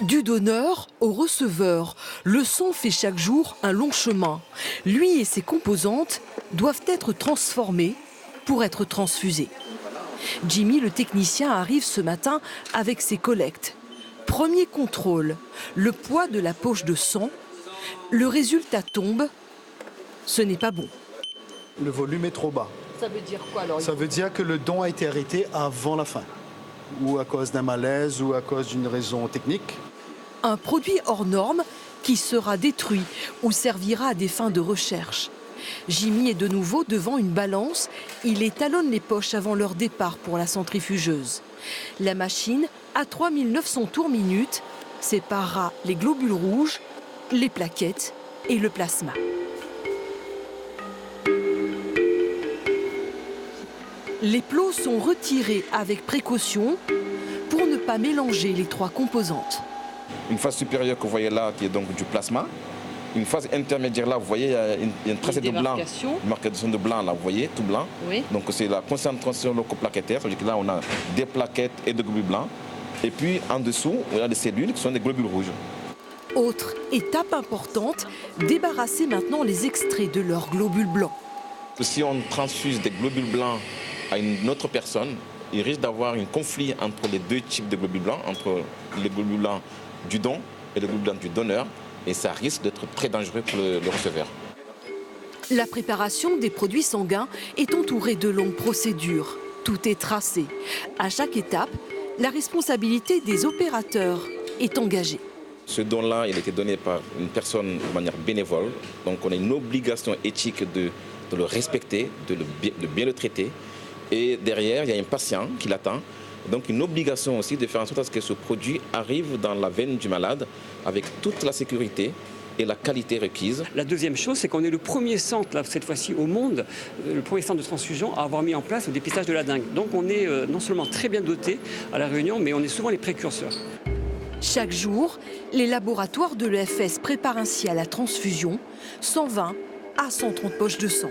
Du donneur au receveur, le sang fait chaque jour un long chemin. Lui et ses composantes doivent être transformés pour être transfusés. Jimmy, le technicien, arrive ce matin avec ses collectes. Premier contrôle, le poids de la poche de sang. Le résultat tombe, ce n'est pas bon. Le volume est trop bas. Ça veut dire quoi alors? Ça veut dire que le don a été arrêté avant la fin, ou à cause d'un malaise, ou à cause d'une raison technique. Un produit hors norme qui sera détruit ou servira à des fins de recherche. Jimmy est de nouveau devant une balance. Il étalonne les poches avant leur départ pour la centrifugeuse. La machine, à 3900 tours minute, séparera les globules rouges, les plaquettes et le plasma. Les plots sont retirés avec précaution pour ne pas mélanger les trois composantes. Une phase supérieure que vous voyez là, qui est donc du plasma. Une phase intermédiaire là, vous voyez, il y a une trace de blanc. Une marcation de blanc là, vous voyez, tout blanc. Oui. Donc c'est la concentration leucoplaquettaire. Ça veut dire que là, on a des plaquettes et des globules blancs. Et puis en dessous, on a des cellules qui sont des globules rouges. Autre étape importante, débarrasser maintenant les extraits de leurs globules blancs. Si on transfuse des globules blancs à une autre personne, il risque d'avoir un conflit entre les deux types de globules blancs, entre les globules blancs du don et les globules blancs du donneur, et ça risque d'être très dangereux pour le receveur. La préparation des produits sanguins est entourée de longues procédures. Tout est tracé. À chaque étape, la responsabilité des opérateurs est engagée. Ce don-là, il a été donné par une personne de manière bénévole, donc on a une obligation éthique de le respecter, de bien le traiter. Et derrière, il y a un patient qui l'attend. Donc une obligation aussi de faire en sorte à ce que ce produit arrive dans la veine du malade avec toute la sécurité et la qualité requise. La deuxième chose, c'est qu'on est le premier centre, là, cette fois-ci au monde, le premier centre de transfusion à avoir mis en place le dépistage de la dengue. Donc on est non seulement très bien doté à La Réunion, mais on est souvent les précurseurs. Chaque jour, les laboratoires de l'EFS préparent ainsi à la transfusion 120 à 130 poches de sang.